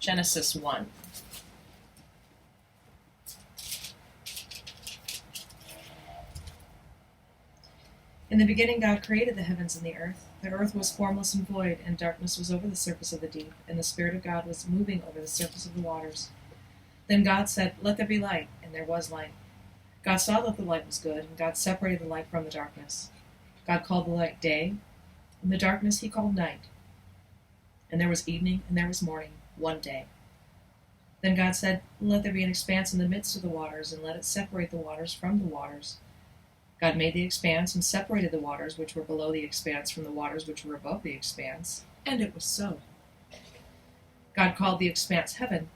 Genesis 1. In the beginning God created the heavens and the earth. The earth was formless and void, and darkness was over the surface of the deep, and the Spirit of God was moving over the surface of the waters. Then God said, "Let there be light," and there was light. God saw that the light was good, and God separated the light from the darkness. God called the light day, and the darkness he called night. And there was evening, and there was morning, one day. Then God said, "Let there be an expanse in the midst of the waters, and let it separate the waters from the waters." God made the expanse and separated the waters which were below the expanse from the waters which were above the expanse, and it was so. God called the expanse heaven,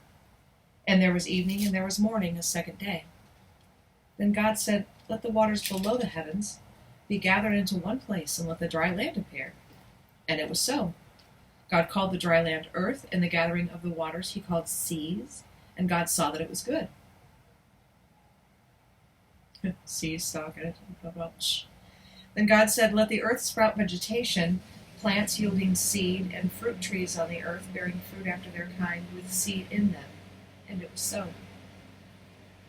and there was evening and there was morning, a second day. Then God said, "Let the waters below the heavens be gathered into one place, and let the dry land appear." And it was so. God called the dry land earth, and the gathering of the waters he called seas, and God saw that it was good. Seas, saw good. Then God said, "Let the earth sprout vegetation, plants yielding seed, and fruit trees on the earth bearing fruit after their kind, with seed in them." And it was so.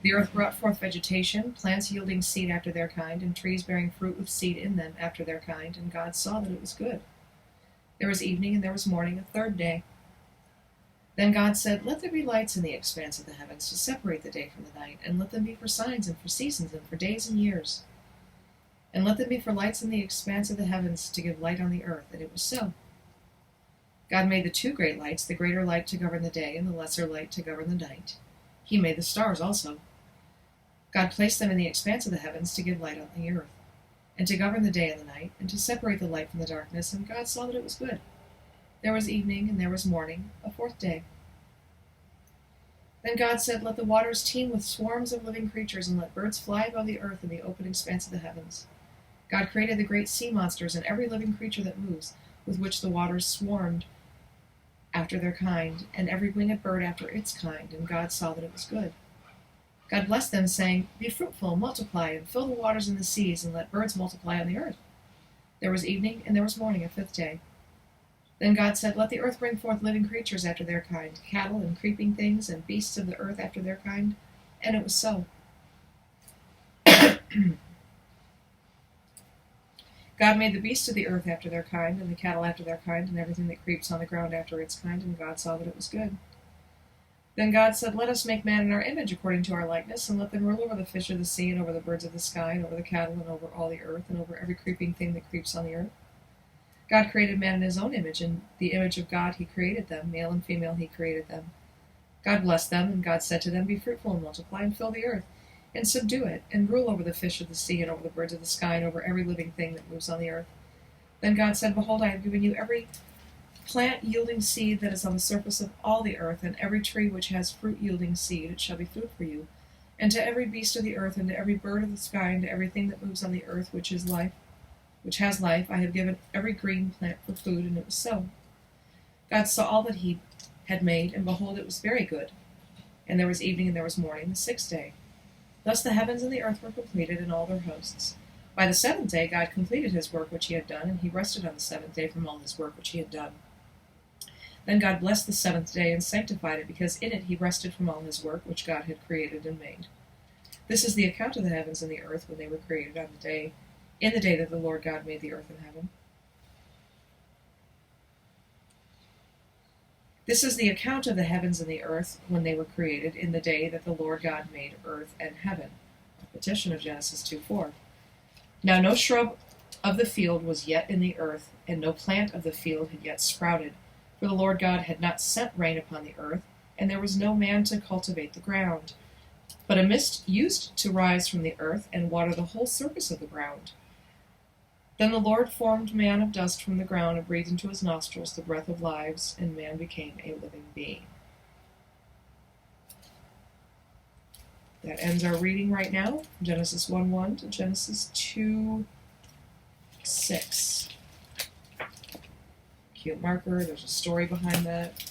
The earth brought forth vegetation, plants yielding seed after their kind, and trees bearing fruit with seed in them after their kind, and God saw that it was good. There was evening and there was morning, a third day. Then God said, "Let there be lights in the expanse of the heavens to separate the day from the night, and let them be for signs and for seasons and for days and years. And let them be for lights in the expanse of the heavens to give light on the earth." And it was so. God made the two great lights, the greater light to govern the day and the lesser light to govern the night. He made the stars also. God placed them in the expanse of the heavens to give light on the earth, and to govern the day and the night, and to separate the light from the darkness, and God saw that it was good. There was evening and there was morning, a fourth day. Then God said, "Let the waters teem with swarms of living creatures, and let birds fly above the earth in the open expanse of the heavens." God created the great sea monsters and every living creature that moves, with which the waters swarmed after their kind, and every winged bird after its kind, and God saw that it was good. God blessed them, saying, "Be fruitful, multiply, and fill the waters in the seas, and let birds multiply on the earth." There was evening and there was morning, a fifth day. Then God said, "Let the earth bring forth living creatures after their kind, cattle and creeping things, and beasts of the earth after their kind." And it was so. God made the beasts of the earth after their kind, and the cattle after their kind, and everything that creeps on the ground after its kind, and God saw that it was good. Then God said, "Let us make man in our image, according to our likeness, and let them rule over the fish of the sea, and over the birds of the sky, and over the cattle, and over all the earth, and over every creeping thing that creeps on the earth." God created man in his own image. In the image of God he created them, male and female he created them. God blessed them, and God said to them, "Be fruitful and multiply, and fill the earth, and subdue it, and rule over the fish of the sea, and over the birds of the sky, and over every living thing that moves on the earth." Then God said, "Behold, I have given you every plant yielding seed that is on the surface of all the earth, and every tree which has fruit yielding seed, it shall be food for you. And to every beast of the earth, and to every bird of the sky, and to everything that moves on the earth which has life, I have given every green plant for food." And it was so. God saw all that he had made, and behold, it was very good. And there was evening and there was morning, the sixth day. Thus the heavens and the earth were completed, and all their hosts. By the seventh day God completed his work which he had done, and he rested on the seventh day from all his work which he had done. Then God blessed the seventh day and sanctified it, because in it he rested from all his work which God had created and made. This is the account of the heavens and the earth when they were created in the day that the Lord God made the earth and heaven. This is the account of the heavens and the earth when they were created in the day that the Lord God made earth and heaven. Repetition of Genesis 2:4. Now no shrub of the field was yet in the earth, and no plant of the field had yet sprouted, for the Lord God had not sent rain upon the earth, and there was no man to cultivate the ground. But a mist used to rise from the earth and water the whole surface of the ground. Then the Lord formed man of dust from the ground, and breathed into his nostrils the breath of lives, and man became a living being. That ends our reading right now, Genesis 1:1 to Genesis 2:6. Cute marker, there's a story behind that.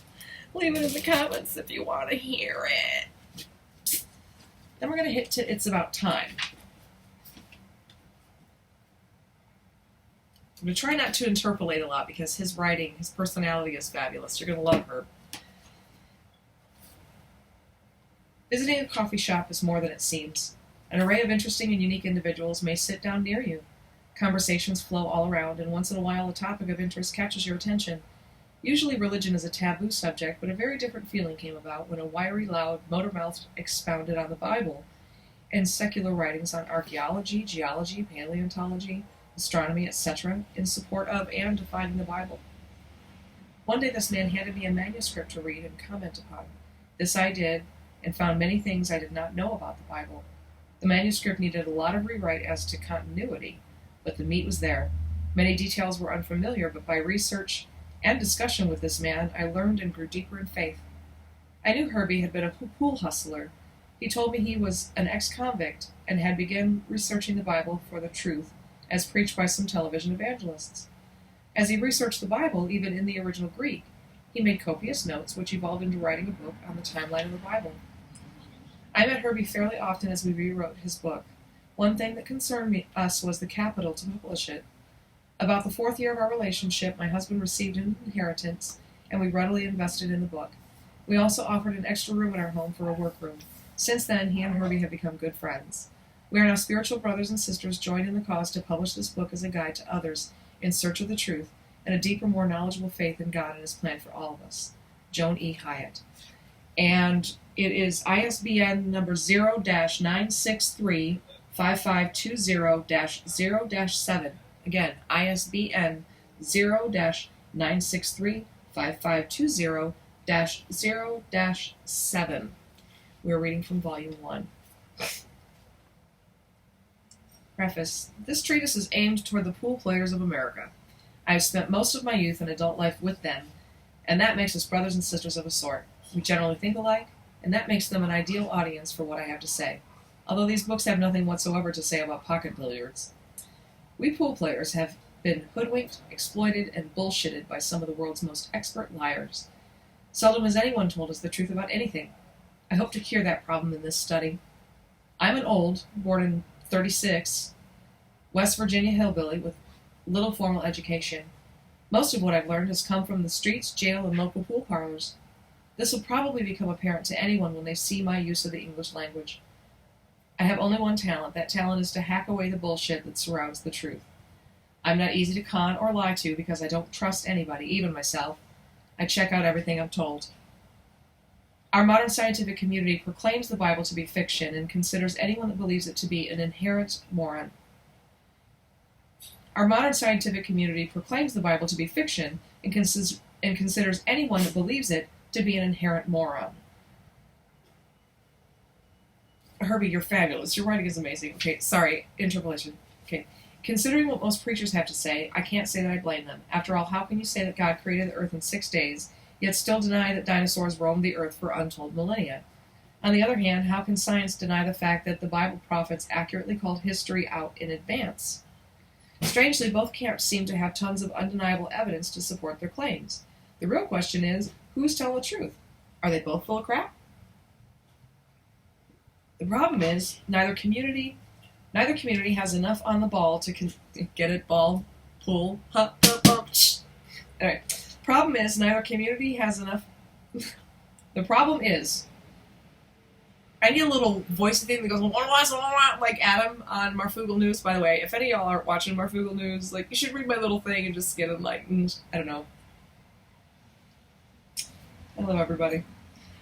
Leave it in the comments if you want to hear it. Then we're going to hit to It's About Time. I'm going to try not to interpolate a lot because his writing, his personality is fabulous. You're going to love her. Visiting a coffee shop is more than it seems. An array of interesting and unique individuals may sit down near you. Conversations flow all around, and once in a while a topic of interest catches your attention. Usually religion is a taboo subject, but a very different feeling came about when a wiry, loud motor mouth expounded on the Bible and secular writings on archaeology, geology, paleontology, astronomy, etc., in support of and defining the Bible. One day this man handed me a manuscript to read and comment upon. This I did, and found many things I did not know about the Bible. The manuscript needed a lot of rewrite as to continuity, but the meat was there. Many details were unfamiliar, but by research and discussion with this man, I learned and grew deeper in faith. I knew Herbie had been a pool hustler. He told me he was an ex-convict and had begun researching the Bible for the truth, as preached by some television evangelists. As he researched the Bible, even in the original Greek, he made copious notes, which evolved into writing a book on the timeline of the Bible. I met Herbie fairly often as we rewrote his book. One thing that concerned us was the capital to publish it. About the 4th year of our relationship, my husband received an inheritance, and we readily invested in the book. We also offered an extra room in our home for a workroom. Since then, he and Herbie have become good friends. We are now spiritual brothers and sisters joined in the cause to publish this book as a guide to others in search of the truth and a deeper, more knowledgeable faith in God and His plan for all of us. Joan E. Hyatt. And it is ISBN number 0-963-5520-0-7. Again, ISBN 0-963-5520-0-7. We're reading from Volume 1. Preface. This treatise is aimed toward the pool players of America. I have spent most of my youth and adult life with them, and that makes us brothers and sisters of a sort. We generally think alike, and that makes them an ideal audience for what I have to say, although these books have nothing whatsoever to say about pocket billiards. We pool players have been hoodwinked, exploited, and bullshitted by some of the world's most expert liars. Seldom has anyone told us the truth about anything. I hope to cure that problem in this study. I'm an old, born in 36, West Virginia hillbilly with little formal education. Most of what I've learned has come from the streets, jail, and local pool parlors. This will probably become apparent to anyone when they see my use of the English language. I have only one talent. That talent is to hack away the bullshit that surrounds the truth. I'm not easy to con or lie to because I don't trust anybody, even myself. I check out everything I'm told. Our modern scientific community proclaims the Bible to be fiction and considers anyone that believes it to be an inherent moron. Our modern scientific community proclaims the Bible to be fiction and considers anyone that believes it to be an inherent moron. Herbie, you're fabulous. Your writing is amazing. Okay, sorry, interpolation. Okay. Considering what most preachers have to say, I can't say that I blame them. After all, how can you say that God created the earth in 6 days, yet still deny that dinosaurs roamed the earth for untold millennia? On the other hand, how can science deny the fact that the Bible prophets accurately called history out in advance? Strangely, both camps seem to have tons of undeniable evidence to support their claims. The real question is, who's telling the truth? Are they both full of crap? The problem is, neither community has enough on the ball to get it, ball, pool, Anyway, problem is, neither community has enough. The problem is, I need a little voice thing that goes like Adam on Marfugal News. By the way, if any of y'all aren't watching Marfugal News, like, you should read my little thing and just get enlightened. I don't know. Hello, everybody.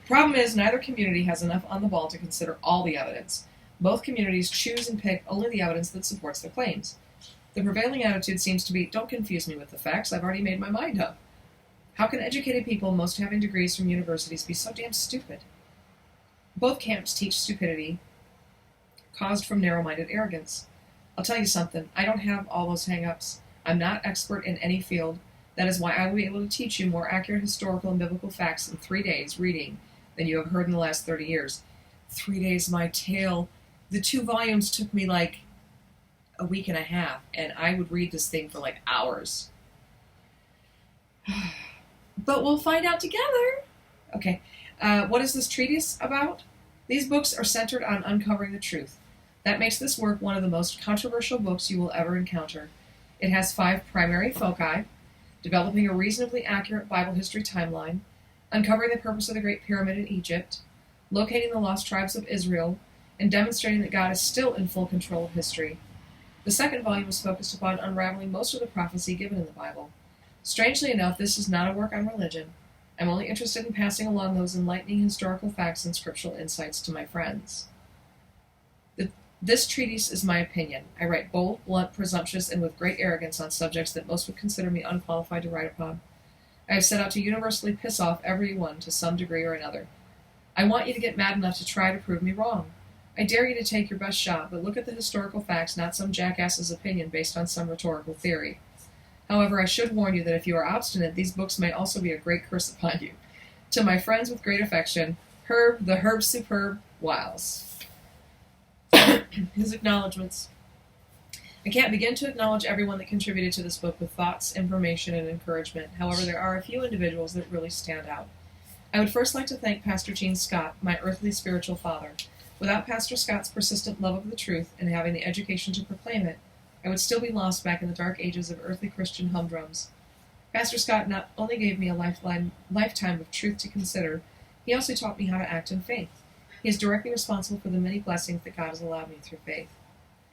Problem is, neither community has enough on the ball to consider all the evidence. Both communities choose and pick only the evidence that supports their claims. The prevailing attitude seems to be, don't confuse me with the facts, I've already made my mind up. How can educated people, most having degrees from universities, be so damn stupid? Both camps teach stupidity caused from narrow-minded arrogance. I'll tell you something, I don't have all those hang-ups. I'm not expert in any field. That is why I will be able to teach you more accurate historical and biblical facts in 3 days reading than you have heard in the last 30 years. 3 days, my tale. The 2 volumes took me like a week and a half, and I would read this thing for like hours. But we'll find out together. Okay, what is this treatise about? These books are centered on uncovering the truth. That makes this work one of the most controversial books you will ever encounter. It has 5 primary foci: developing a reasonably accurate Bible history timeline, uncovering the purpose of the Great Pyramid in Egypt, locating the lost tribes of Israel, and demonstrating that God is still in full control of history. The second volume is focused upon unraveling most of the prophecy given in the Bible. Strangely enough, this is not a work on religion. I'm only interested in passing along those enlightening historical facts and scriptural insights to my friends. This treatise is my opinion. I write bold, blunt, presumptuous, and with great arrogance on subjects that most would consider me unqualified to write upon. I have set out to universally piss off everyone to some degree or another. I want you to get mad enough to try to prove me wrong. I dare you to take your best shot, but look at the historical facts, not some jackass's opinion based on some rhetorical theory. However, I should warn you that if you are obstinate, these books may also be a great curse upon you. To my friends with great affection, Herb, the Herb Superb, Wiles. His acknowledgments. I can't begin to acknowledge everyone that contributed to this book with thoughts, information, and encouragement. However, there are a few individuals that really stand out. I would first like to thank Pastor Gene Scott, my earthly spiritual father. Without Pastor Scott's persistent love of the truth and having the education to proclaim it, I would still be lost back in the dark ages of earthly Christian humdrums. Pastor Scott not only gave me a lifetime of truth to consider, he also taught me how to act in faith. He is directly responsible for the many blessings that God has allowed me through faith.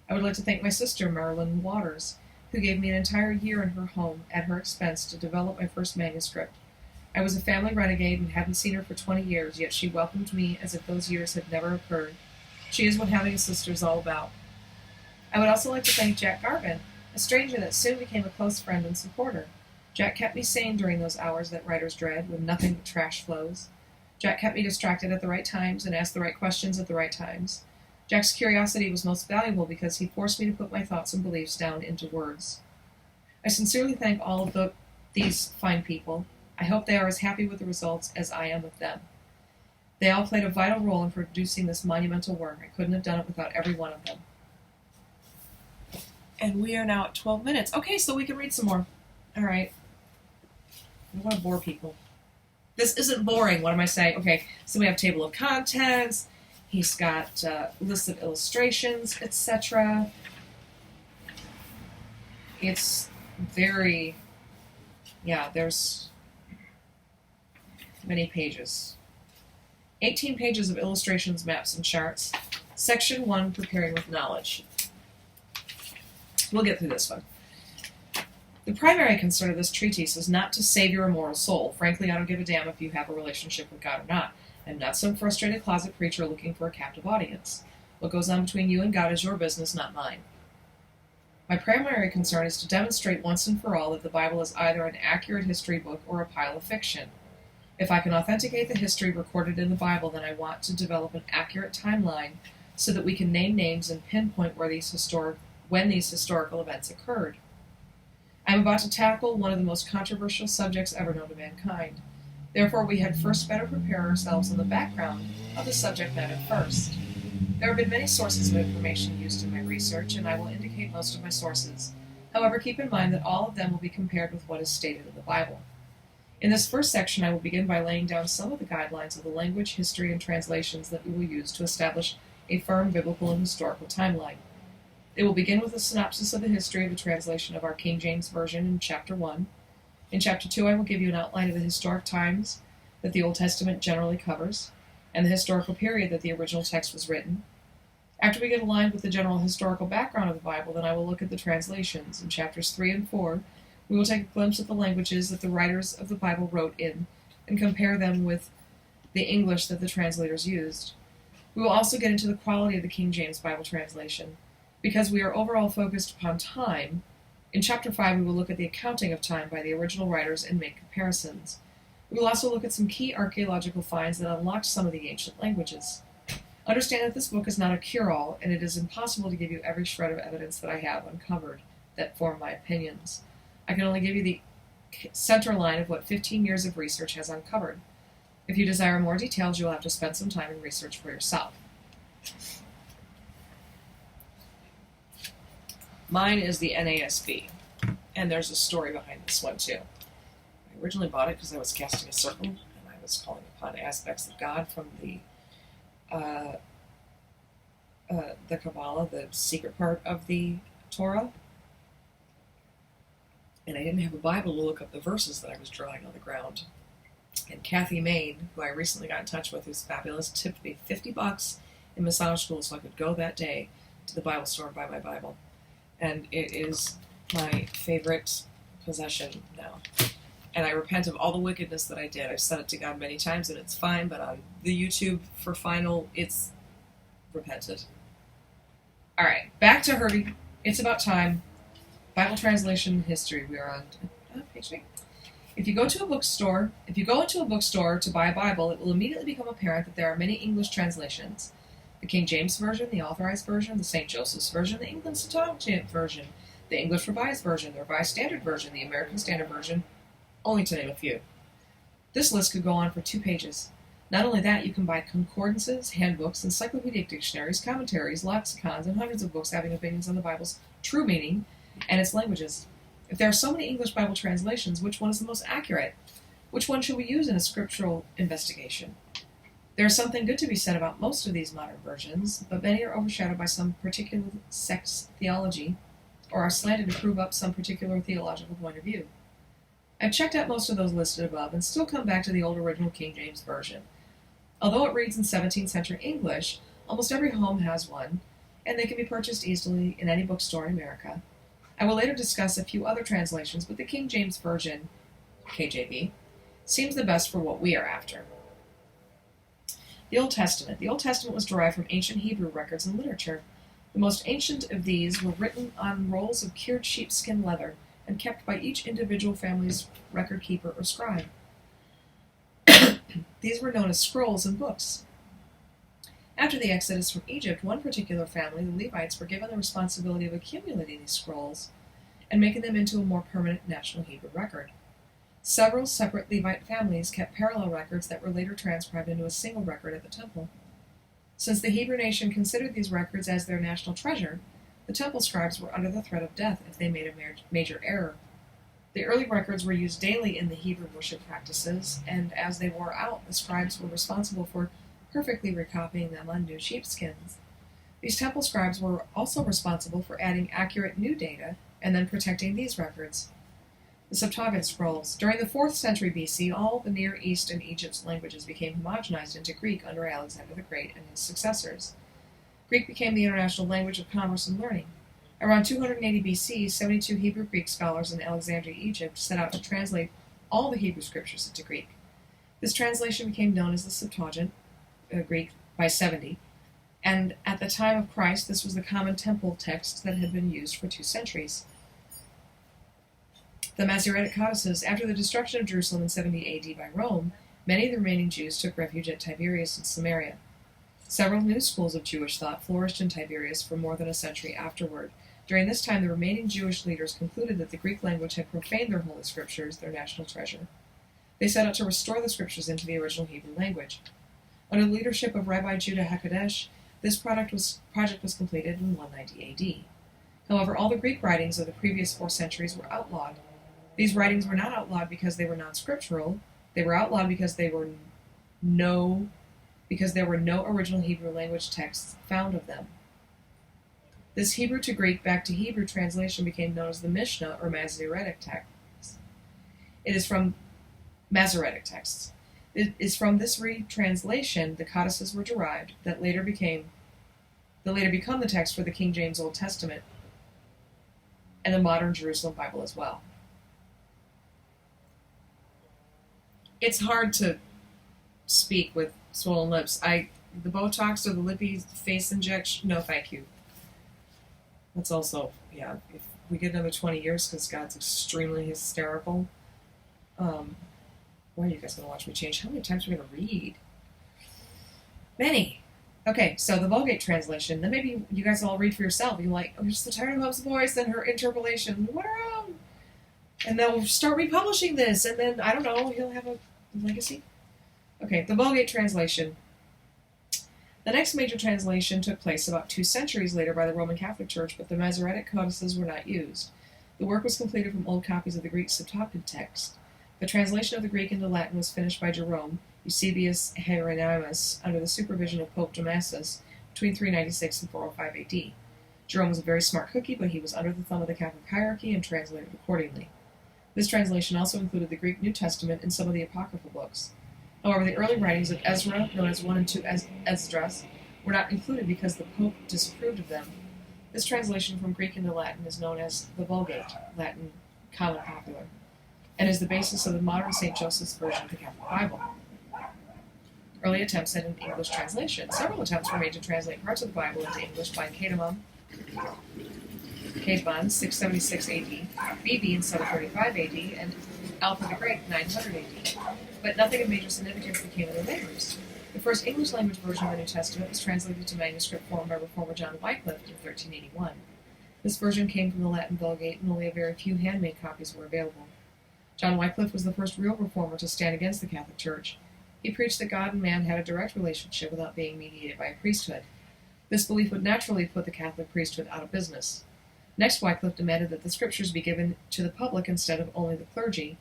I would like to thank my sister, Marilyn Waters, who gave me an entire year in her home at her expense to develop my first manuscript. I was a family renegade and hadn't seen her for 20 years, yet she welcomed me as if those years had never occurred. She is what having a sister is all about. I would also like to thank Jack Garvin, a stranger that soon became a close friend and supporter. Jack kept me sane during those hours that writers dread, when nothing but trash flows. Jack kept me distracted at the right times and asked the right questions at the right times. Jack's curiosity was most valuable because he forced me to put my thoughts and beliefs down into words. I sincerely thank all of these fine people. I hope they are as happy with the results as I am with them. They all played a vital role in producing this monumental work. I couldn't have done it without every one of them. And we are now at 12 minutes. Okay, so we can read some more. All right. I don't want to bore people. This isn't boring. What am I saying? Okay, so we have table of contents. He's got lists of illustrations, etc. It's very, there's many pages. 18 pages of illustrations, maps, and charts. Section 1, Preparing with Knowledge. We'll get through this one. The primary concern of this treatise is not to save your immoral soul. Frankly, I don't give a damn if you have a relationship with God or not. I'm not some frustrated closet preacher looking for a captive audience. What goes on between you and God is your business, not mine. My primary concern is to demonstrate once and for all that the Bible is either an accurate history book or a pile of fiction. If I can authenticate the history recorded in the Bible, then I want to develop an accurate timeline so that we can name names and pinpoint when these historical events occurred. I am about to tackle one of the most controversial subjects ever known to mankind. Therefore, we had first better prepare ourselves on the background of the subject matter first. There have been many sources of information used in my research, and I will indicate most of my sources. However, keep in mind that all of them will be compared with what is stated in the Bible. In this first section, I will begin by laying down some of the guidelines of the language, history, and translations that we will use to establish a firm biblical and historical timeline. They will begin with a synopsis of the history of the translation of our King James Version in Chapter 1. In Chapter 2, I will give you an outline of the historic times that the Old Testament generally covers, and the historical period that the original text was written. After we get aligned with the general historical background of the Bible, then I will look at the translations. In Chapters 3 and 4, we will take a glimpse at the languages that the writers of the Bible wrote in, and compare them with the English that the translators used. We will also get into the quality of the King James Bible translation. Because we are overall focused upon time, in Chapter 5 we will look at the accounting of time by the original writers and make comparisons. We will also look at some key archaeological finds that unlocked some of the ancient languages. Understand that this book is not a cure-all, and it is impossible to give you every shred of evidence that I have uncovered that form my opinions. I can only give you the center line of what 15 years of research has uncovered. If you desire more details, you will have to spend some time in research for yourself. Mine is the NASB, and there's a story behind this one too. I originally bought it because I was casting a circle, and I was calling upon aspects of God from the Kabbalah, the secret part of the Torah. And I didn't have a Bible to look up the verses that I was drawing on the ground. And Kathy Main, who I recently got in touch with, who's fabulous, tipped me $50 in Masonic school so I could go that day to the Bible store and buy my Bible. And it is my favorite possession now. And I repent of all the wickedness that I did. I've said it to God many times, and it's fine, but on the YouTube for final, it's repented. All right, back to Herbie. It's about time. Bible translation history. We are on page 3. If you go into a bookstore to buy a Bible, it will immediately become apparent that there are many English translations. The King James Version, the Authorized Version, the St. Joseph's Version, the England Septuagint Version, the English Revised Version, the Revised Standard Version, the American Standard Version, only to name a few. This list could go on for 2 pages. Not only that, you can buy concordances, handbooks, encyclopedic dictionaries, commentaries, lexicons, and hundreds of books having opinions on the Bible's true meaning and its languages. If there are so many English Bible translations, which one is the most accurate? Which one should we use in a scriptural investigation? There is something good to be said about most of these modern versions, but many are overshadowed by some particular sect's theology, or are slanted to prove up some particular theological point of view. I've checked out most of those listed above and still come back to the old original King James Version. Although it reads in 17th century English, almost every home has one, and they can be purchased easily in any bookstore in America. I will later discuss a few other translations, but the King James Version, KJV, seems the best for what we are after. The Old Testament. The Old Testament was derived from ancient Hebrew records and literature. The most ancient of these were written on rolls of cured sheepskin leather and kept by each individual family's record keeper or scribe. These were known as scrolls and books. After the Exodus from Egypt, one particular family, the Levites, were given the responsibility of accumulating these scrolls and making them into a more permanent national Hebrew record. Several separate Levite families kept parallel records that were later transcribed into a single record at the temple. Since the Hebrew nation considered these records as their national treasure, the temple scribes were under the threat of death if they made a major error. The early records were used daily in the Hebrew worship practices, and as they wore out, the scribes were responsible for perfectly recopying them on new sheepskins. These temple scribes were also responsible for adding accurate new data and then protecting these records. The Septuagint scrolls. During the 4th century BC, all the Near East and Egypt's languages became homogenized into Greek under Alexander the Great and his successors. Greek became the international language of commerce and learning. Around 280 BC, 72 Hebrew Greek scholars in Alexandria, Egypt, set out to translate all the Hebrew scriptures into Greek. This translation became known as the Septuagint, Greek, by 70, and at the time of Christ, this was the common temple text that had been used for 2 centuries. The Masoretic codices. After the destruction of Jerusalem in 70 AD by Rome, many of the remaining Jews took refuge at Tiberias in Samaria. Several new schools of Jewish thought flourished in Tiberias for more than a century afterward. During this time, the remaining Jewish leaders concluded that the Greek language had profaned their holy scriptures, their national treasure. They set out to restore the scriptures into the original Hebrew language. Under the leadership of Rabbi Judah HaKadosh, this project was completed in 190 AD. However, all the Greek writings of the previous 4 centuries were outlawed. These writings were not outlawed because they were non-scriptural. They were outlawed because there were no original Hebrew language texts found of them. This Hebrew to Greek back to Hebrew translation became known as the Mishnah or Masoretic texts. It is from Masoretic texts. It is from this retranslation the codices were derived that later become the text for the King James Old Testament and the modern Jerusalem Bible as well. It's hard to speak with swollen lips. The Botox or the lippy face injection, no thank you. That's also, if we get another 20 years because God's extremely hysterical, why are you guys going to watch me change? How many times are we going to read? Many. Okay, so the Vulgate translation. Then maybe you guys all read for yourself. You're like, I'm just so tired of Hope's voice and her interpolation. What around? And they'll start republishing this, and then, I don't know, he'll have a legacy. Okay, the Vulgate translation. The next major translation took place about 2 centuries later by the Roman Catholic Church, but the Masoretic codices were not used. The work was completed from old copies of the Greek Septuagint text. The translation of the Greek into Latin was finished by Jerome, Eusebius Hieronymus, under the supervision of Pope Damasus, between 396 and 405 AD. Jerome was a very smart cookie, but he was under the thumb of the Catholic hierarchy and translated accordingly. This translation also included the Greek New Testament and some of the Apocryphal books. However, the early writings of Ezra, known as 1 and 2 Esdras, were not included because the Pope disapproved of them. This translation from Greek into Latin is known as the Vulgate, Latin Common Popular, and is the basis of the modern St. Joseph's version of the Catholic Bible. Early attempts at an English translation. Several attempts were made to translate parts of the Bible into English by Caedmon, 676 AD, Bede in 735 AD, and Alfred the Great, 900 AD. But nothing of major significance became of their labors. The first English-language version of the New Testament was translated to manuscript form by Reformer John Wycliffe in 1381. This version came from the Latin Vulgate, and only a very few handmade copies were available. John Wycliffe was the first real reformer to stand against the Catholic Church. He preached that God and man had a direct relationship without being mediated by a priesthood. This belief would naturally put the Catholic priesthood out of business. Next, Wycliffe demanded that the scriptures be given to the public instead of only the clergy,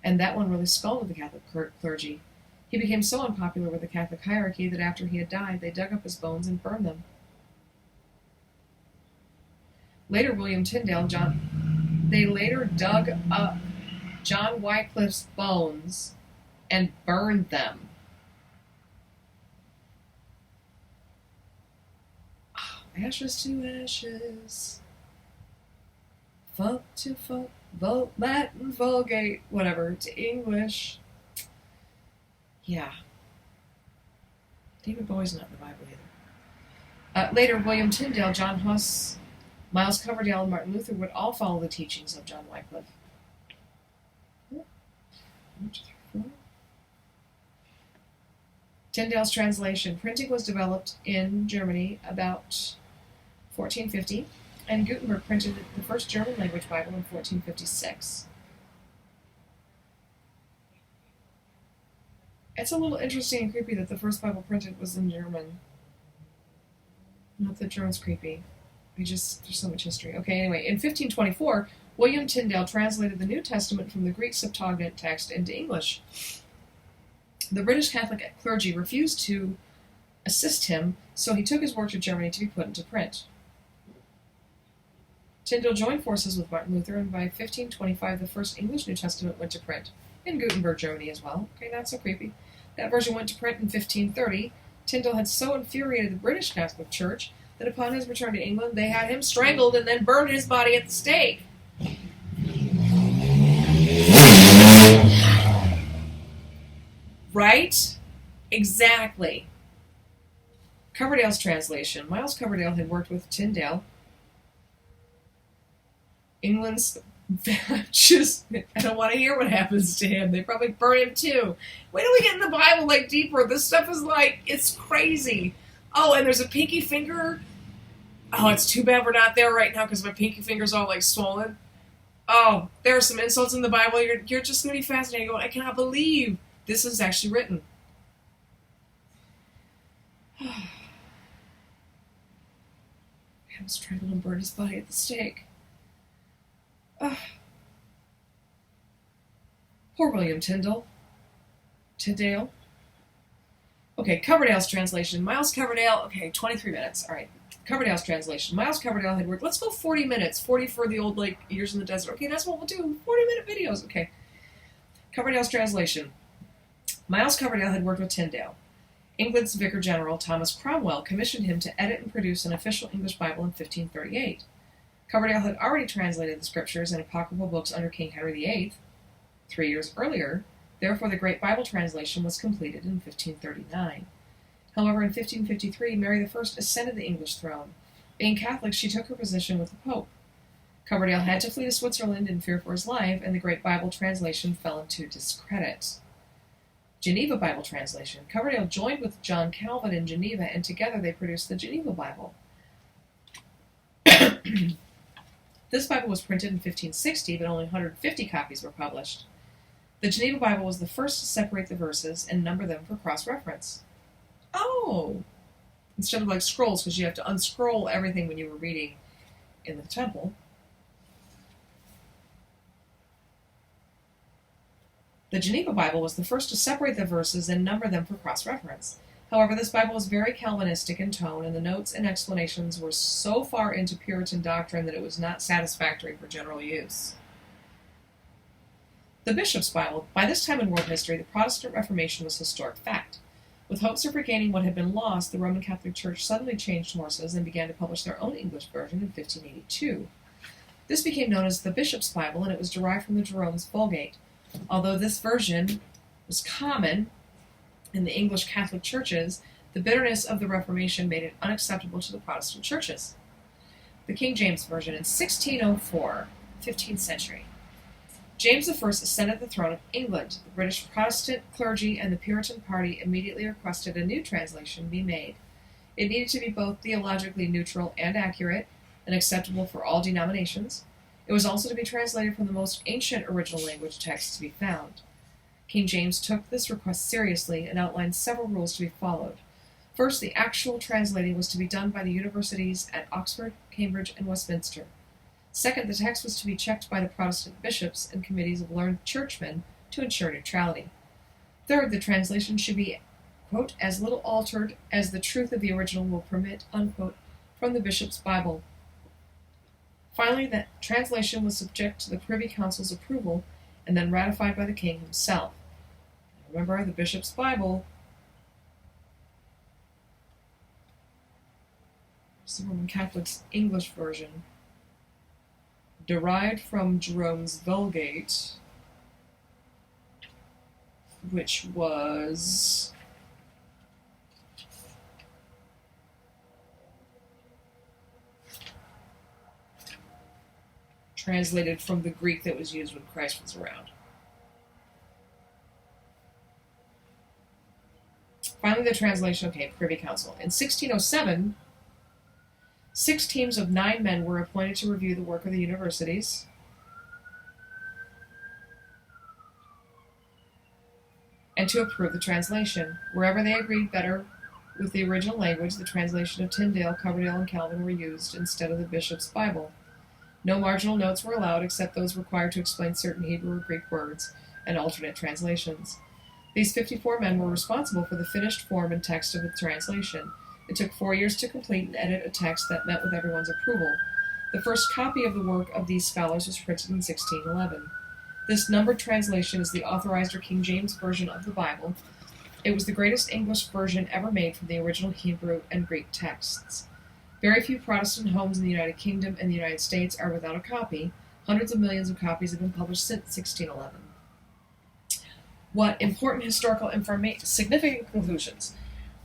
and that one really scalded the Catholic clergy. He became so unpopular with the Catholic hierarchy that after he had died, they dug up his bones and burned them. Later, they later dug up John Wycliffe's bones and burned them. Oh, ashes to ashes, funk to funk, Latin, Vulgate, whatever, to English. Yeah. David Bowie's not in the Bible either. Later, William Tyndale, John Huss, Miles Coverdale, and Martin Luther would all follow the teachings of John Wycliffe. Tyndale's translation. Printing was developed in Germany about 1450, and Gutenberg printed the first German-language Bible in 1456. It's a little interesting and creepy that the first Bible printed was in German. Not that German's creepy. There's so much history. Okay, anyway, in 1524, William Tyndale translated the New Testament from the Greek Septuagint text into English. The British Catholic clergy refused to assist him, so he took his work to Germany to be put into print. Tyndale joined forces with Martin Luther, and by 1525 the first English New Testament went to print, in Gutenberg, Germany as well. Okay, not so creepy. That version went to print in 1530. Tyndale had so infuriated the British Catholic Church that upon his return to England, they had him strangled and then burned his body at the stake. Right? Exactly. Coverdale's translation. Miles Coverdale had worked with Tyndale. England's just, I don't want to hear what happens to him. They probably burn him too. Wait till we get in the Bible deeper. This stuff is it's crazy. Oh, and there's a pinky finger. Oh, it's too bad we're not there right now because my pinky finger's all swollen. Oh, there are some insults in the Bible. You're just going to be fascinated. Going, I cannot believe this is actually written. Ham strangled and burned his body at the stake. Poor William Tyndale. Okay, Coverdale's translation. Miles Coverdale, 23 minutes. All right. Coverdale's translation. Miles Coverdale had worked, let's go 40 minutes. 40 for the old, years in the desert. Okay, that's what we'll do. 40-minute videos. Okay. Coverdale's translation. Miles Coverdale had worked with Tyndale. England's Vicar General, Thomas Cromwell, commissioned him to edit and produce an official English Bible in 1538. Coverdale had already translated the scriptures and apocryphal books under King Henry VIII 3 years earlier. Therefore, the Great Bible translation was completed in 1539. However, in 1553, Mary I ascended the English throne. Being Catholic, she took her position with the Pope. Coverdale had to flee to Switzerland in fear for his life, and the Great Bible translation fell into discredit. Geneva Bible translation. Coverdale joined with John Calvin in Geneva, and together they produced the Geneva Bible. This Bible was printed in 1560, but only 150 copies were published. The Geneva Bible was the first to separate the verses and number them for cross-reference. Oh! Instead of scrolls, because you have to unscroll everything when you were reading in the temple. The Geneva Bible was the first to separate the verses and number them for cross-reference. However, this Bible was very Calvinistic in tone, and the notes and explanations were so far into Puritan doctrine that it was not satisfactory for general use. The Bishop's Bible. By this time in world history, the Protestant Reformation was a historic fact. With hopes of regaining what had been lost, the Roman Catholic Church suddenly changed horses and began to publish their own English version in 1582. This became known as the Bishop's Bible, and it was derived from the Jerome's Vulgate. Although this version was common in the English Catholic churches, the bitterness of the Reformation made it unacceptable to the Protestant churches. The King James Version in 1604, 15th century. James I ascended the throne of England. The British Protestant clergy and the Puritan party immediately requested a new translation be made. It needed to be both theologically neutral and accurate, and acceptable for all denominations. It was also to be translated from the most ancient original language texts to be found. King James took this request seriously and outlined several rules to be followed. First, the actual translating was to be done by the universities at Oxford, Cambridge, and Westminster. Second, the text was to be checked by the Protestant bishops and committees of learned churchmen to ensure neutrality. Third, the translation should be, quote, as little altered as the truth of the original will permit, unquote, from the bishop's Bible. Finally, the translation was subject to the Privy Council's approval and then ratified by the king himself. Remember, the bishop's Bible is the Roman Catholic's English version, derived from Jerome's Vulgate, which was translated from the Greek that was used when Christ was around. Finally, the translation, Privy Council. In 1607, 6 teams of 9 men were appointed to review the work of the universities. And to approve the translation. Wherever they agreed better with the original language, the translation of Tyndale, Coverdale, and Calvin were used instead of the Bishop's Bible. No marginal notes were allowed except those required to explain certain Hebrew or Greek words and alternate translations. These 54 men were responsible for the finished form and text of the translation. It took 4 years to complete and edit a text that met with everyone's approval. The first copy of the work of these scholars was printed in 1611. This numbered translation is the authorized or King James Version of the Bible. It was the greatest English version ever made from the original Hebrew and Greek texts. Very few Protestant homes in the United Kingdom and the United States are without a copy. Hundreds of millions of copies have been published since 1611. Significant conclusions.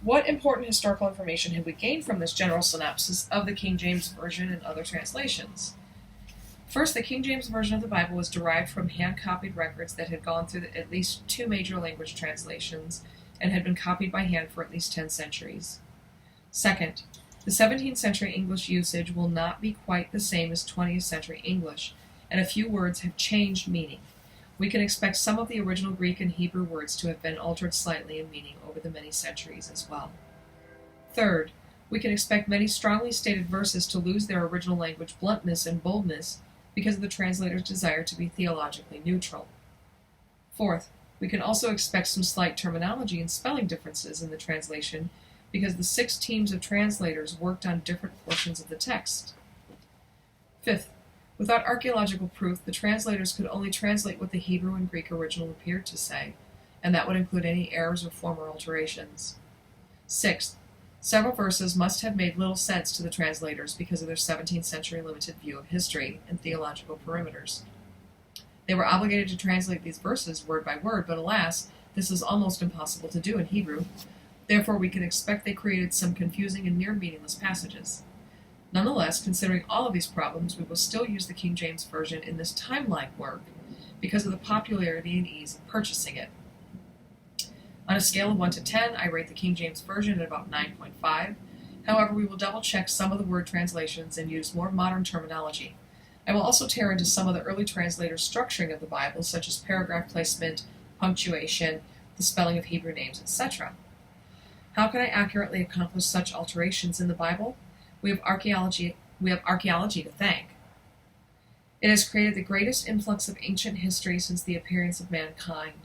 What important historical information have we gained from this general synopsis of the King James Version and other translations? First, the King James Version of the Bible was derived from hand-copied records that had gone through at least 2 major language translations and had been copied by hand for at least 10 centuries. Second, the 17th century English usage will not be quite the same as 20th century English, and a few words have changed meaning. We can expect some of the original Greek and Hebrew words to have been altered slightly in meaning over the many centuries as well. Third, we can expect many strongly stated verses to lose their original language bluntness and boldness because of the translator's desire to be theologically neutral. Fourth, we can also expect some slight terminology and spelling differences in the translation because the 6 teams of translators worked on different portions of the text. Fifth, without archaeological proof, the translators could only translate what the Hebrew and Greek original appeared to say, and that would include any errors or former alterations. Sixth, several verses must have made little sense to the translators because of their 17th century limited view of history and theological perimeters. They were obligated to translate these verses word by word, but alas, this is almost impossible to do in Hebrew. Therefore, we can expect they created some confusing and near meaningless passages. Nonetheless, considering all of these problems, we will still use the King James Version in this timeline work because of the popularity and ease of purchasing it. On a scale of 1 to 10, I rate the King James Version at about 9.5. However, we will double-check some of the word translations and use more modern terminology. I will also tear into some of the early translators' structuring of the Bible, such as paragraph placement, punctuation, the spelling of Hebrew names, etc. How can I accurately accomplish such alterations in the Bible? We have archaeology to thank. It has created the greatest influx of ancient history since the appearance of mankind.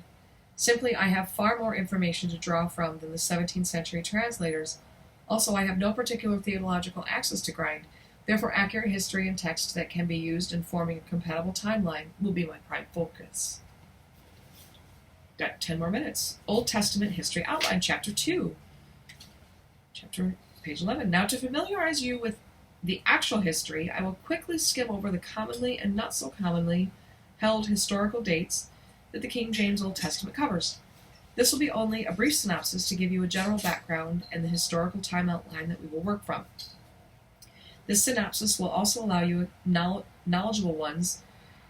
Simply, I have far more information to draw from than the 17th century translators. Also, I have no particular theological axis to grind. Therefore, accurate history and text that can be used in forming a compatible timeline will be my prime focus. Got 10 more minutes. Old Testament History Outline, Chapter 2. Page 11. Now, to familiarize you with the actual history, I will quickly skim over the commonly and not so commonly held historical dates that the King James Old Testament covers. This will be only a brief synopsis to give you a general background and the historical time outline that we will work from. This synopsis will also allow you knowledgeable ones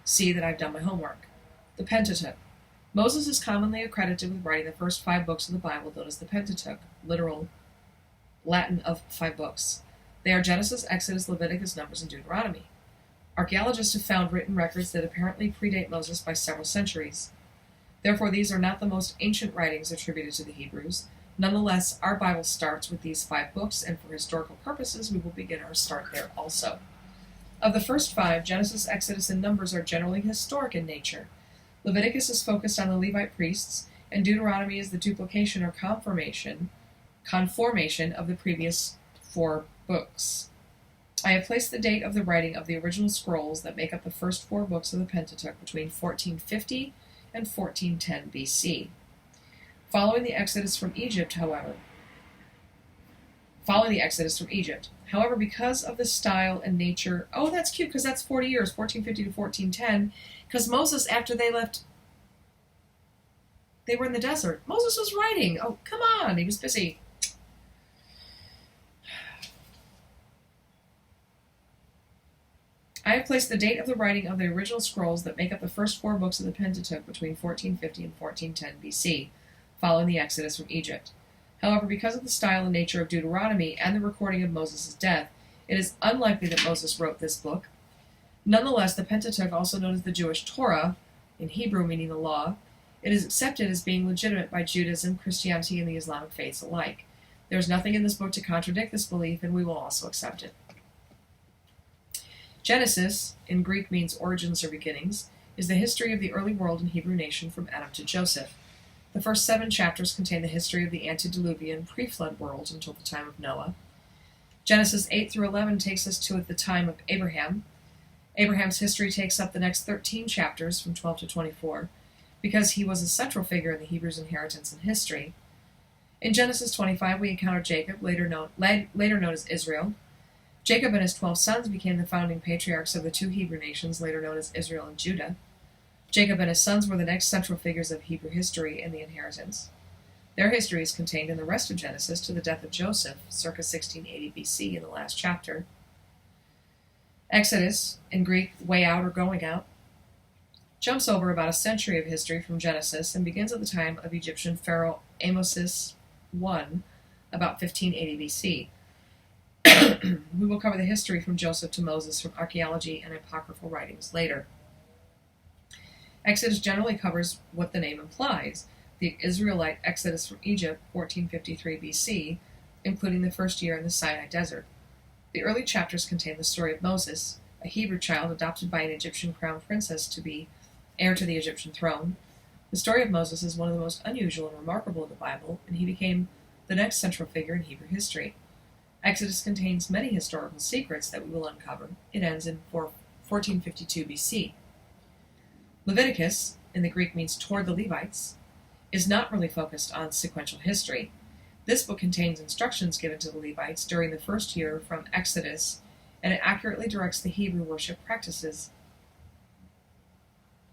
see that I've done my homework. The Pentateuch. Moses is commonly accredited with writing the first 5 books of the Bible, known as the Pentateuch, literal Latin of 5 books. They are Genesis, Exodus, Leviticus, Numbers, and Deuteronomy. Archaeologists have found written records that apparently predate Moses by several centuries. Therefore, these are not the most ancient writings attributed to the Hebrews. Nonetheless, our Bible starts with these 5 books, and for historical purposes, we will begin our start there also. Of the first 5, Genesis, Exodus, and Numbers are generally historic in nature. Leviticus is focused on the Levite priests, and Deuteronomy is the duplication or conformation of the previous 4 books. I have placed the date of the writing of the original scrolls that make up the first 4 books of the Pentateuch between 1450 and 1410 BC. Following the Exodus from Egypt, however, because of the style and nature, oh, that's cute, because that's 40 years, 1450 to 1410, because Moses, after they left, they were in the desert. Moses was writing. Oh, come on, he was busy. I have placed the date of the writing of the original scrolls that make up the first 4 books of the Pentateuch between 1450 and 1410 BC, following the Exodus from Egypt. However, because of the style and nature of Deuteronomy and the recording of Moses' death, it is unlikely that Moses wrote this book. Nonetheless, the Pentateuch, also known as the Jewish Torah, in Hebrew meaning the law, it is accepted as being legitimate by Judaism, Christianity, and the Islamic faiths alike. There is nothing in this book to contradict this belief, and we will also accept it. Genesis, in Greek means origins or beginnings, is the history of the early world and Hebrew nation from Adam to Joseph. The first 7 chapters contain the history of the antediluvian pre-flood world until the time of Noah. Genesis 8 through 11 takes us to the time of Abraham. Abraham's history takes up the next 13 chapters from 12 to 24, because he was a central figure in the Hebrews' inheritance and history. In Genesis 25, we encounter Jacob, later known as Israel. Jacob and his 12 sons became the founding patriarchs of the 2 Hebrew nations, later known as Israel and Judah. Jacob and his sons were the next central figures of Hebrew history and the inheritance. Their history is contained in the rest of Genesis to the death of Joseph, circa 1680 BC, in the last chapter. Exodus, in Greek, way out or going out, jumps over about a century of history from Genesis and begins at the time of Egyptian pharaoh Amosis I, about 1580 BC. We will cover the history from Joseph to Moses from archaeology and apocryphal writings later. Exodus generally covers what the name implies, the Israelite exodus from Egypt, 1453 BC, including the first year in the Sinai desert. The early chapters contain the story of Moses, a Hebrew child adopted by an Egyptian crown princess to be heir to the Egyptian throne. The story of Moses is one of the most unusual and remarkable in the Bible, and he became the next central figure in Hebrew history. Exodus contains many historical secrets that we will uncover. It ends in 1452 BC. Leviticus, in the Greek means toward the Levites, is not really focused on sequential history. This book contains instructions given to the Levites during the first year from Exodus, and it accurately directs the Hebrew worship practices.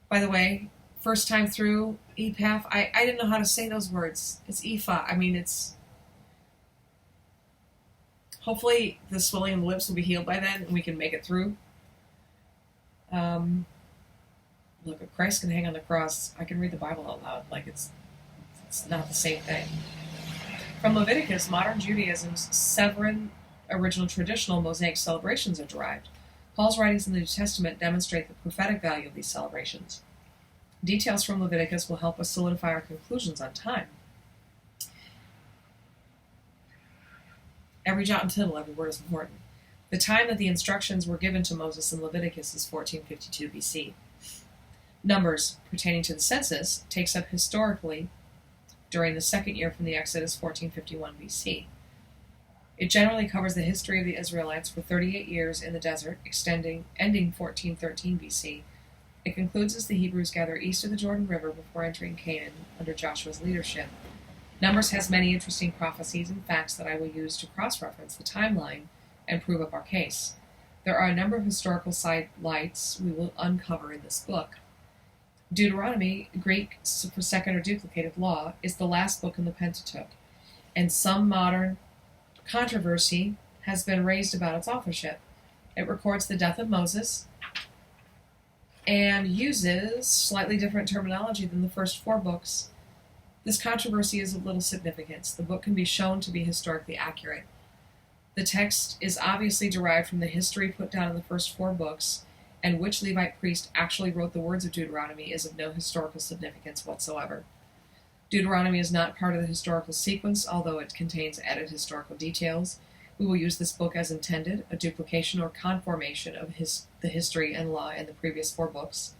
By the way, first time through EPAF, I didn't know how to say those words. It's EPHA. it's... Hopefully the swelling in the lips will be healed by then and we can make it through. Look, if Christ can hang on the cross, I can read the Bible out loud. It's not the same thing. From Leviticus, modern Judaism's 7 original traditional Mosaic celebrations are derived. Paul's writings in the New Testament demonstrate the prophetic value of these celebrations. Details from Leviticus will help us solidify our conclusions on time. Every jot and tittle, every word is important. The time that the instructions were given to Moses in Leviticus is 1452 BC. Numbers, pertaining to the census, takes up historically during the second year from the Exodus, 1451 BC. It generally covers the history of the Israelites for 38 years in the desert, ending 1413 BC. It concludes as the Hebrews gather east of the Jordan River before entering Canaan under Joshua's leadership. Numbers has many interesting prophecies and facts that I will use to cross-reference the timeline and prove up our case. There are a number of historical sidelights we will uncover in this book. Deuteronomy, Greek for second or duplicative law, is the last book in the Pentateuch, and some modern controversy has been raised about its authorship. It records the death of Moses and uses slightly different terminology than the first 4 books. This controversy is of little significance. The book can be shown to be historically accurate. The text is obviously derived from the history put down in the first 4 books, and which Levite priest actually wrote the words of Deuteronomy is of no historical significance whatsoever. Deuteronomy is not part of the historical sequence, although it contains added historical details. We will use this book as intended, a duplication or conformation of the history and law in the previous 4 books.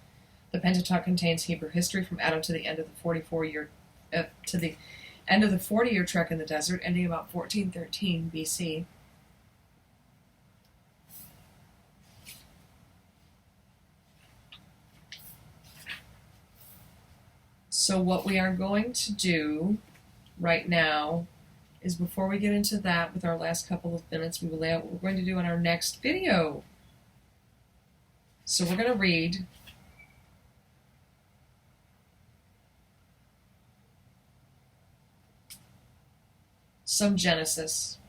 The Pentateuch contains Hebrew history from Adam to the end of the 40-year trek in the desert, ending about 1413 BC. So what we are going to do right now is, before we get into that with our last couple of minutes, we will lay out what we're going to do in our next video. So we're going to read some Genesis.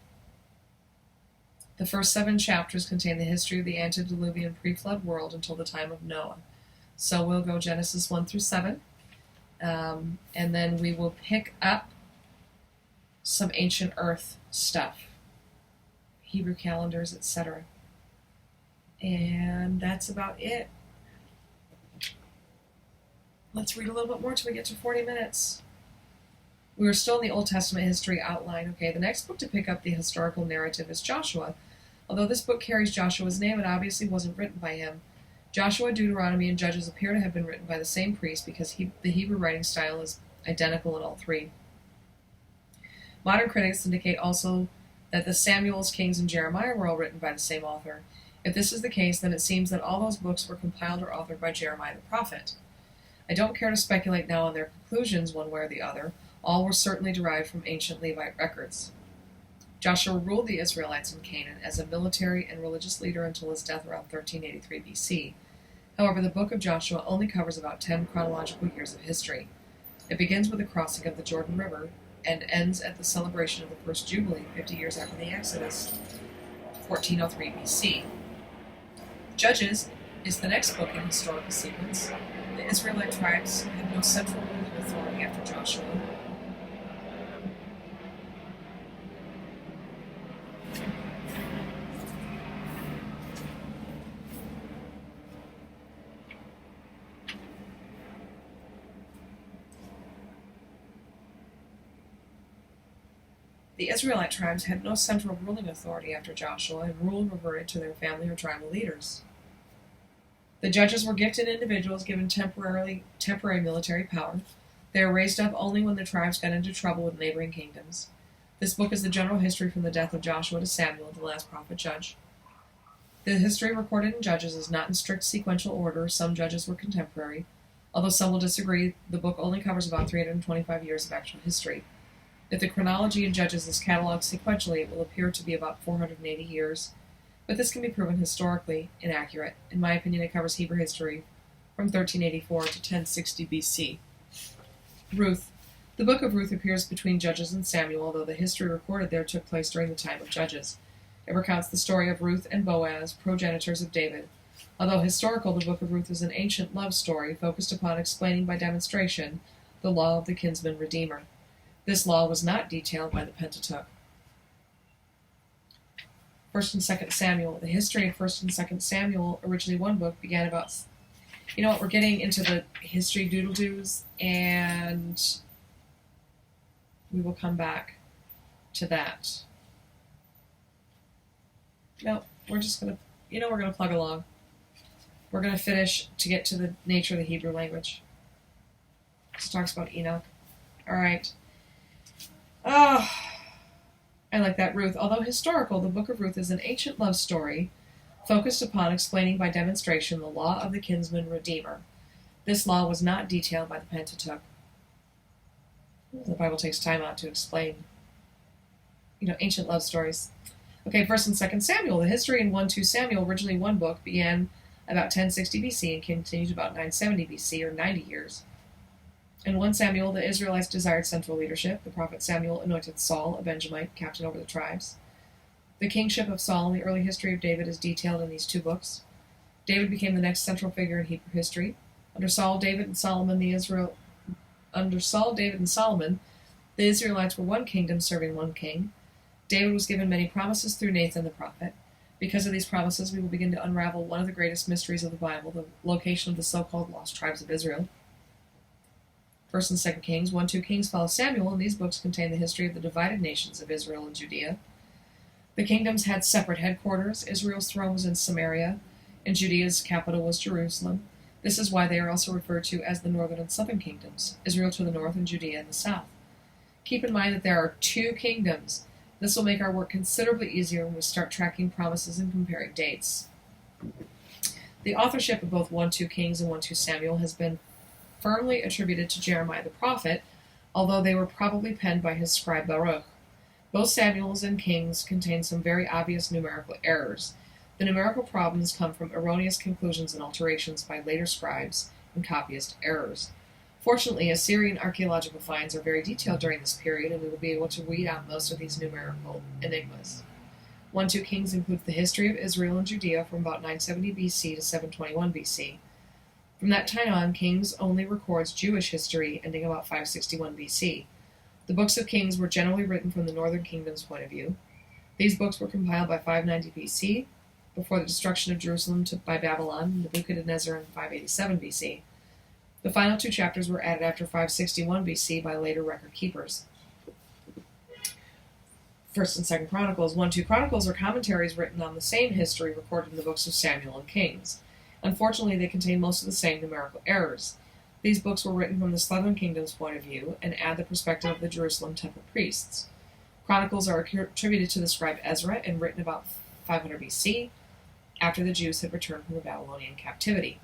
The first 7 chapters contain the history of the antediluvian pre-flood world until the time of Noah. So we'll go Genesis 1 through 7. And then we will pick up some ancient earth stuff, Hebrew calendars, etc. And that's about it. Let's read a little bit more till we get to 40 minutes. We are still in the Old Testament history outline. Okay, the next book to pick up the historical narrative is Joshua. Although this book carries Joshua's name, it obviously wasn't written by him. Joshua, Deuteronomy, and Judges appear to have been written by the same priest because the Hebrew writing style is identical in all 3. Modern critics indicate also that the Samuels, Kings, and Jeremiah were all written by the same author. If this is the case, then it seems that all those books were compiled or authored by Jeremiah the prophet. I don't care to speculate now on their conclusions one way or the other. All were certainly derived from ancient Levite records. Joshua ruled the Israelites in Canaan as a military and religious leader until his death around 1383 BC. However, the book of Joshua only covers about 10 chronological years of history. It begins with the crossing of the Jordan River and ends at the celebration of the first Jubilee 50 years after the Exodus, 1403 BC. Judges is the next book in historical sequence. The Israelite tribes had no central ruling authority after Joshua. The Israelite tribes had no central ruling authority after Joshua, and rule reverted to their family or tribal leaders. The judges were gifted individuals given temporary military power. They were raised up only when the tribes got into trouble with neighboring kingdoms. This book is the general history from the death of Joshua to Samuel, the last prophet judge. The history recorded in Judges is not in strict sequential order. Some judges were contemporary. Although some will disagree, the book only covers about 325 years of actual history. If the chronology in Judges is cataloged sequentially, it will appear to be about 480 years, but this can be proven historically inaccurate. In my opinion, it covers Hebrew history from 1384 to 1060 BC. Ruth. The book of Ruth appears between Judges and Samuel, although the history recorded there took place during the time of Judges. It recounts the story of Ruth and Boaz, progenitors of David. Although historical, the book of Ruth is an ancient love story focused upon explaining by demonstration the law of the kinsman redeemer. This law was not detailed by the Pentateuch. 1st and 2nd Samuel. The history of 1st and 2nd Samuel, originally one book, began about... You know what, we're getting into the history doodle-doos, and we will come back to that. No, we're just going to... we're going to plug along. We're going to finish to get to the nature of the Hebrew language. This talks about Enoch. All right. I like that, Ruth. Although historical, the book of Ruth is an ancient love story focused upon explaining by demonstration the law of the kinsman redeemer. This law was not detailed by the Pentateuch. The Bible takes time out to explain, ancient love stories. Okay, 1st and 2nd Samuel. The history in 1-2 Samuel, originally one book, began about 1060 BC and continued about 970 BC, or 90 years. In 1 Samuel, the Israelites desired central leadership. The prophet Samuel anointed Saul, a Benjamite, captain over the tribes. The kingship of Saul and the early history of David is detailed in these 2 books. David became the next central figure in Hebrew history. Under Saul, David, and Solomon, the Israelites were one kingdom serving one king. David was given many promises through Nathan the prophet. Because of these promises, we will begin to unravel one of the greatest mysteries of the Bible, the location of the so-called lost tribes of Israel. 1st and 2nd Kings, 1-2 Kings follow Samuel, and these books contain the history of the divided nations of Israel and Judea. The kingdoms had separate headquarters. Israel's throne was in Samaria, and Judea's capital was Jerusalem. This is why they are also referred to as the northern and southern kingdoms, Israel to the north and Judea in the south. Keep in mind that there are 2 kingdoms. This will make our work considerably easier when we start tracking promises and comparing dates. The authorship of both 1-2 Kings and 1-2 Samuel has been firmly attributed to Jeremiah the prophet, although they were probably penned by his scribe Baruch. Both Samuels and Kings contain some very obvious numerical errors. The numerical problems come from erroneous conclusions and alterations by later scribes and copyist errors. Fortunately, Assyrian archaeological finds are very detailed during this period, and we will be able to weed out most of these numerical enigmas. 1-2 Kings includes the history of Israel and Judea from about 970 BC to 721 BC. From that time on, Kings only records Jewish history, ending about 561 BC. The books of Kings were generally written from the northern kingdom's point of view. These books were compiled by 590 BC, before the destruction of Jerusalem by Babylon, Nebuchadnezzar, in 587 BC. The final 2 chapters were added after 561 BC by later record keepers. 1st and 2nd Chronicles. 1-2 Chronicles are commentaries written on the same history recorded in the books of Samuel and Kings. Unfortunately, they contain most of the same numerical errors. These books were written from the southern kingdom's point of view and add the perspective of the Jerusalem temple priests. Chronicles are attributed to the scribe Ezra and written about 500 BC, after the Jews had returned from the Babylonian captivity.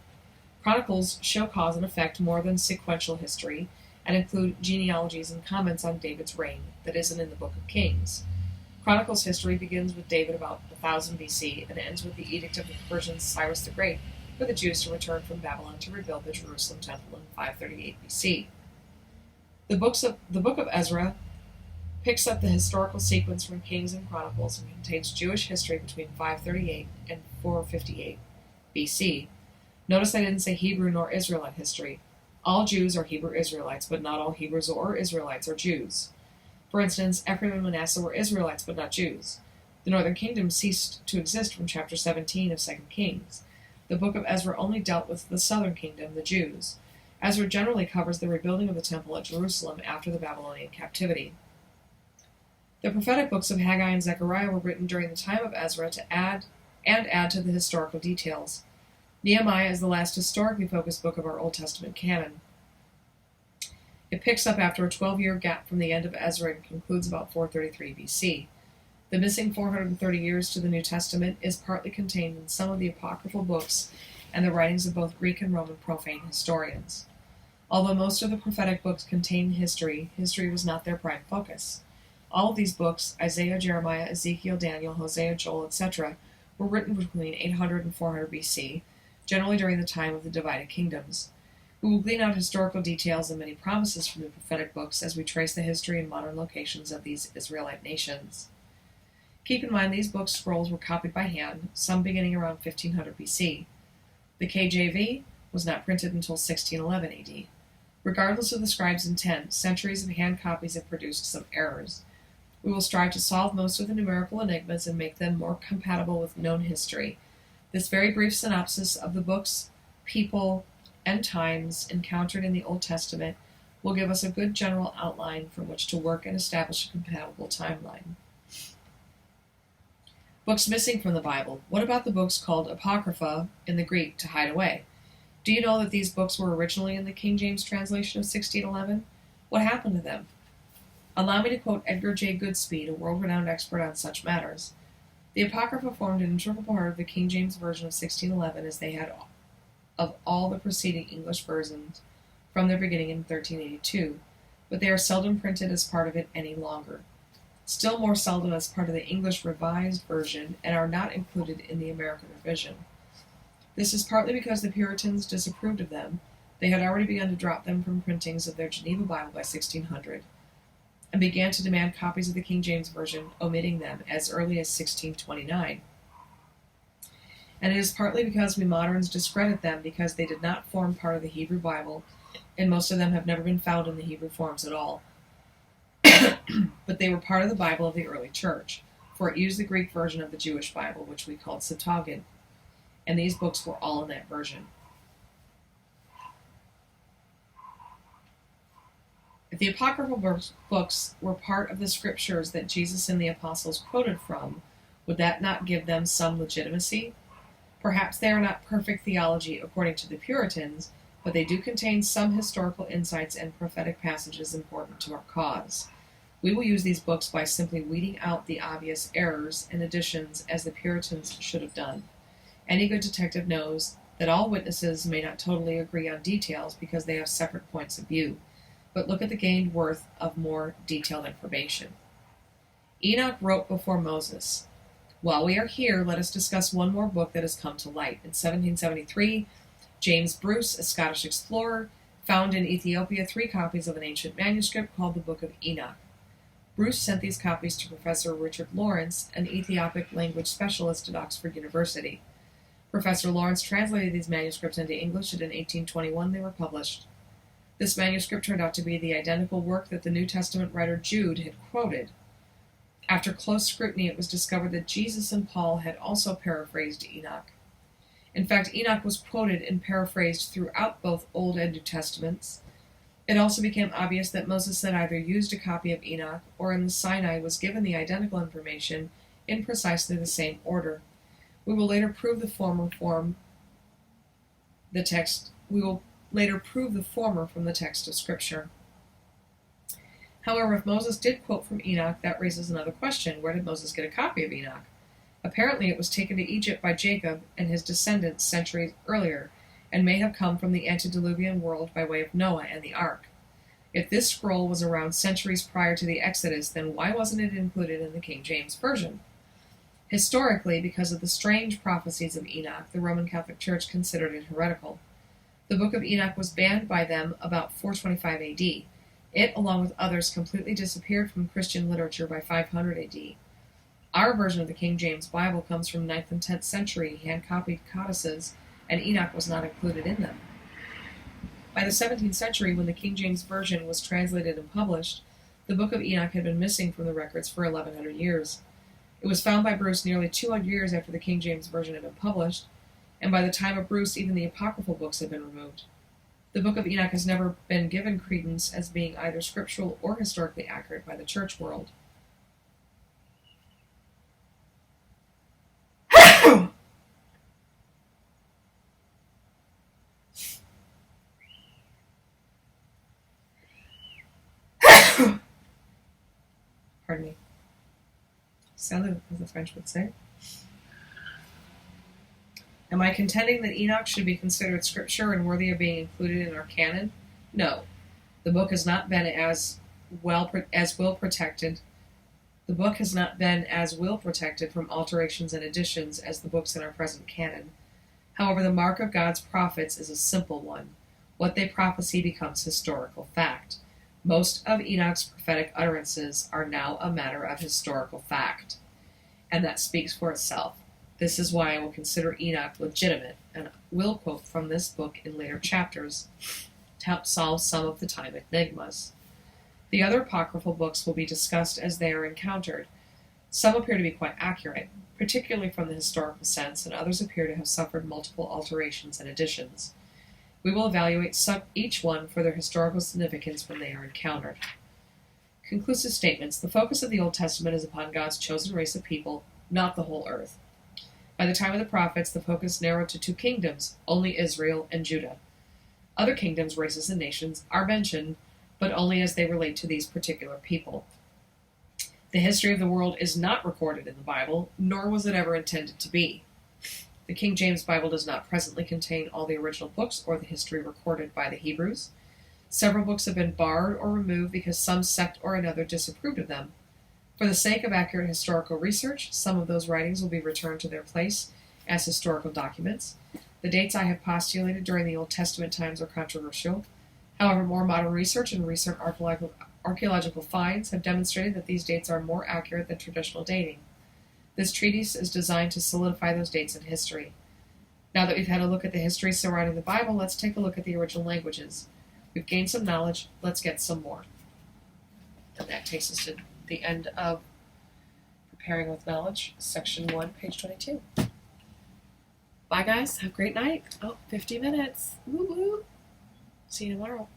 Chronicles show cause and effect more than sequential history, and include genealogies and comments on David's reign that isn't in the Book of Kings. Chronicles history begins with David about 1000 BC and ends with the edict of the Persian Cyrus the Great for the Jews to return from Babylon to rebuild the Jerusalem temple in 538 BC. The book of Ezra picks up the historical sequence from Kings and Chronicles and contains Jewish history between 538 and 458 BC. Notice I didn't say Hebrew nor Israelite history. All Jews are Hebrew Israelites, but not all Hebrews or Israelites are Jews. For instance, Ephraim and Manasseh were Israelites, but not Jews. The northern kingdom ceased to exist from chapter 17 of 2 Kings. The book of Ezra only dealt with the southern kingdom, the Jews. Ezra generally covers the rebuilding of the temple at Jerusalem after the Babylonian captivity. The prophetic books of Haggai and Zechariah were written during the time of Ezra to add to the historical details. Nehemiah is the last historically focused book of our Old Testament canon. It picks up after a 12-year gap from the end of Ezra and concludes about 433 BC. The missing 430 years to the New Testament is partly contained in some of the apocryphal books and the writings of both Greek and Roman profane historians. Although most of the prophetic books contain history was not their prime focus. All of these books, Isaiah, Jeremiah, Ezekiel, Daniel, Hosea, Joel, etc., were written between 800 and 400 BC, generally during the time of the divided kingdoms. We will glean out historical details and many promises from the prophetic books as we trace the history and modern locations of these Israelite nations. Keep in mind these book scrolls were copied by hand, some beginning around 1500 BC. The KJV was not printed until 1611 AD. Regardless of the scribe's intent, centuries of hand copies have produced some errors. We will strive to solve most of the numerical enigmas and make them more compatible with known history. This very brief synopsis of the books, people, and times encountered in the Old Testament will give us a good general outline from which to work and establish a compatible timeline. Books missing from the Bible. What about the books called Apocrypha in the Greek to hide away? Do you know that these books were originally in the King James translation of 1611? What happened to them? Allow me to quote Edgar J. Goodspeed, a world-renowned expert on such matters. The Apocrypha formed an integral part of the King James Version of 1611, as they had of all the preceding English versions from their beginning in 1382, but they are seldom printed as part of it any longer. Still more seldom as part of the English Revised Version, and are not included in the American Revision. This is partly because the Puritans disapproved of them. They had already begun to drop them from printings of their Geneva Bible by 1600, and began to demand copies of the King James Version, omitting them, as early as 1629. And it is partly because we moderns discredit them because they did not form part of the Hebrew Bible, and most of them have never been found in the Hebrew forms at all. But they were part of the Bible of the early church, for it used the Greek version of the Jewish Bible, which we called Septuagint, and these books were all in that version. If the apocryphal books were part of the scriptures that Jesus and the apostles quoted from, would that not give them some legitimacy? Perhaps they are not perfect theology according to the Puritans, but they do contain some historical insights and prophetic passages important to our cause. We will use these books by simply weeding out the obvious errors and additions as the Puritans should have done. Any good detective knows that all witnesses may not totally agree on details because they have separate points of view, but look at the gained worth of more detailed information. Enoch wrote before Moses. While we are here, let us discuss one more book that has come to light. In 1773, James Bruce, a Scottish explorer, found in Ethiopia 3 copies of an ancient manuscript called the Book of Enoch. Bruce sent these copies to Professor Richard Lawrence, an Ethiopic language specialist at Oxford University. Professor Lawrence translated these manuscripts into English, and in 1821 they were published. This manuscript turned out to be the identical work that the New Testament writer Jude had quoted. After close scrutiny, it was discovered that Jesus and Paul had also paraphrased Enoch. In fact, Enoch was quoted and paraphrased throughout both Old and New Testaments. It also became obvious that Moses had either used a copy of Enoch or in the Sinai was given the identical information in precisely the same order. We will later prove the former from the text of Scripture. However, if Moses did quote from Enoch, that raises another question. Where did Moses get a copy of Enoch? Apparently it was taken to Egypt by Jacob and his descendants centuries earlier, and may have come from the antediluvian world by way of Noah and the ark. If this scroll was around centuries prior to the Exodus, then why wasn't it included in the King James Version? Historically, because of the strange prophecies of Enoch, the Roman Catholic Church considered it heretical. The Book of Enoch was banned by them about 425 AD. It, along with others, completely disappeared from Christian literature by 500 AD. Our version of the King James Bible comes from 9th and 10th century hand-copied codices, and Enoch was not included in them. By the 17th century, when the King James Version was translated and published, the Book of Enoch had been missing from the records for 1100 years. It was found by Bruce nearly 200 years after the King James Version had been published, and by the time of Bruce, even the apocryphal books had been removed. The Book of Enoch has never been given credence as being either scriptural or historically accurate by the church world. Pardon me. Salud, as the French would say. Am I contending that Enoch should be considered scripture and worthy of being included in our canon? No. The book has not been as will protected. The book has not been as will protected from alterations and additions as the books in our present canon. However, the mark of God's prophets is a simple one. What they prophesy becomes historical fact. Most of Enoch's prophetic utterances are now a matter of historical fact, and that speaks for itself. This is why I will consider Enoch legitimate, and will quote from this book in later chapters to help solve some of the time enigmas. The other apocryphal books will be discussed as they are encountered. Some appear to be quite accurate, particularly from the historical sense, and others appear to have suffered multiple alterations and additions. We will evaluate each one for their historical significance when they are encountered. Conclusive statements. The focus of the Old Testament is upon God's chosen race of people, not the whole earth. By the time of the prophets, the focus narrowed to 2 kingdoms, only Israel and Judah. Other kingdoms, races, and nations are mentioned, but only as they relate to these particular people. The history of the world is not recorded in the Bible, nor was it ever intended to be. The King James Bible does not presently contain all the original books or the history recorded by the Hebrews. Several books have been barred or removed because some sect or another disapproved of them. For the sake of accurate historical research, some of those writings will be returned to their place as historical documents. The dates I have postulated during the Old Testament times are controversial. However, more modern research and recent archaeological finds have demonstrated that these dates are more accurate than traditional dating. This treatise is designed to solidify those dates in history. Now that we've had a look at the history surrounding the Bible, let's take a look at the original languages. We've gained some knowledge, let's get some more. And that takes us to the end of Preparing with Knowledge, Section 1, page 22. Bye, guys. Have a great night. 50 minutes. Woo woo. See you tomorrow.